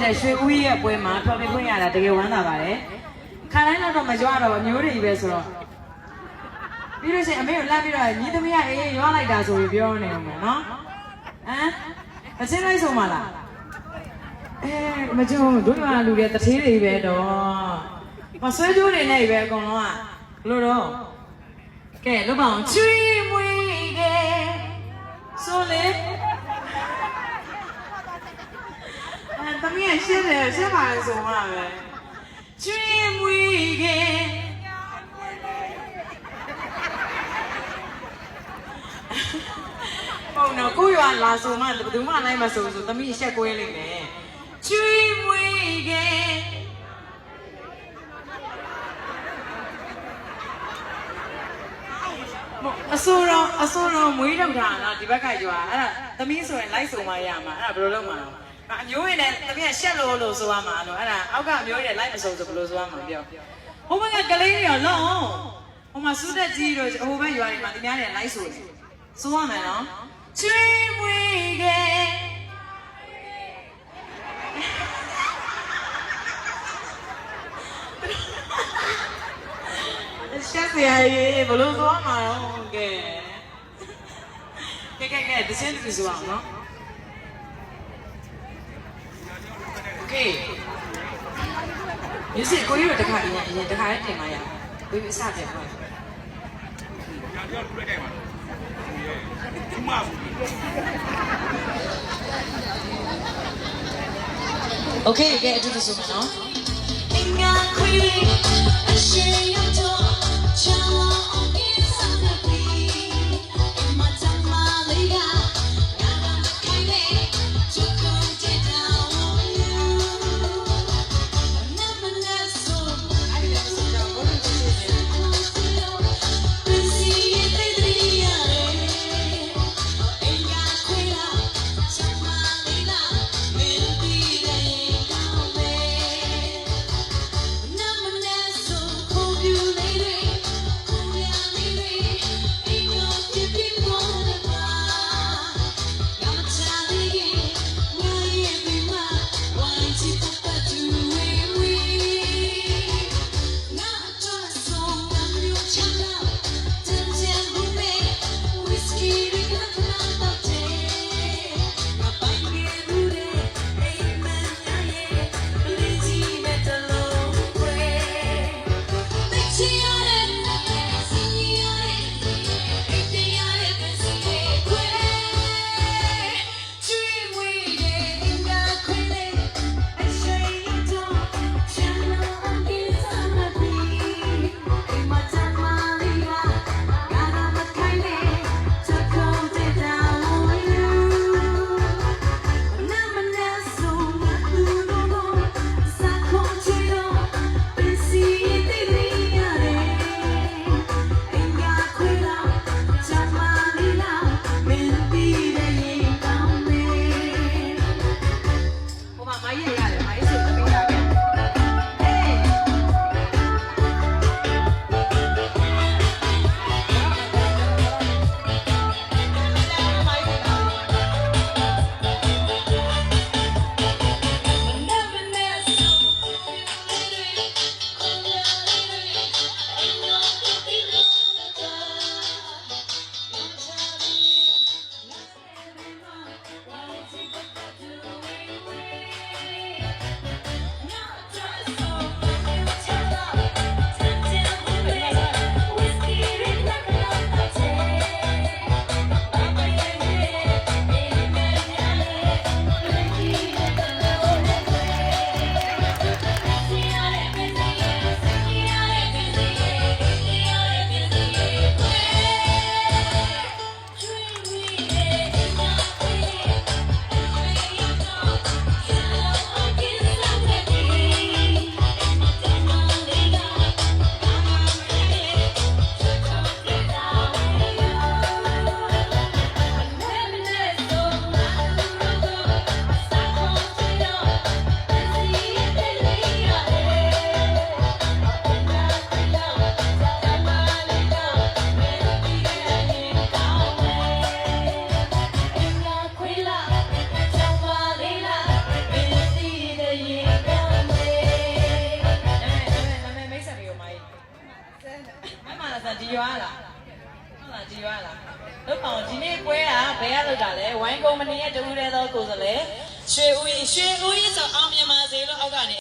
တဲ့ရွှေဦးရဲ့ပွဲမှာဖျော်ဖြေခွင့်ရတာတကယ်ဝမ်းသာပါတယ်ခါတိုင်းတော့မကြွတော့အမျိုးတွေပဲဆိုတော့ပြီးလို့ရှိရင်အမေကိုလှမ်းပြီးတော့ညီသမီးကအေးရွာလိုက်တာဆိုပြီးပြောနေအောင်မယ်နော်အချင်းလိုက်ဆုံးမလားမကြုံတို့ရွာလူတွေတထေးတွေပဲတော့မဆွဲကြိုးတွေနဲ့ပဲအကုန်လုံးကဘလို့တော့ကဲလောက်ပါအောင်ချွေးမွေးကဲဆိုလေသမီးရှင်းတယ်ရှင်းပါလေဆိုမှပဲချွေးမွေးကဲဟုတ်နော်ကိုရွာလာဆိုမှဘယ်သူမှနိုင်မဆိုသမီးရှက်ကွဲလိမ့်မယ်ချွေးမွေးကဲအစိုးရမွေးတော့တာလားဒီဘက်ကရွာအဲ့ဒါသမီးဆိုရင်လိုက်ဆိုမှရမှာအဲ့ဒါဘယ်လိုလုပ်မှာလဲအမျိုးရည်နဲ့သမီးကရှက်လို့ဆိုရမှာလို့အဲ့ဒါအောက်ကအမျိုးရည်လိုက်မစုံဆိုဘယ်လိုဆိုရမှာပြောဟိုဘက်ကကလေးတွေရောလုံးဟိုမှာစူးတက်ကြီးတို့ဟိုဘက်ရွာတွေမှာသူများတွေလိုက်ဆိုတယ်ဆိုရမယ်နော်ချွေးမွေးကဲရှက်စရာကြီးဘယ်လိုဆိုရမှာလဲကဲတစင်းသူဆိုအောင်နော်Okay. Music ကိုရတခါအရင်တခါလေးတင်ပါရ။ကိုရစတယ်ပေါ့။ Okay ကဲအတူတူဆိုမယ်နော်။ Thank you. ကြည်ရွာလားဟုတ်လားကြည်ရွာလားတို့ကောင်ဒီနေ့ပွဲကဘယ်ရလောက်တာလဲဝိုင်းကုမ္ပဏီရဲ့တူးရဲသောကိုယ်စားလှယ်ရွှေဦးကြီးဆိုအောင်မြင်ပါစေလို့အောက်ကနေ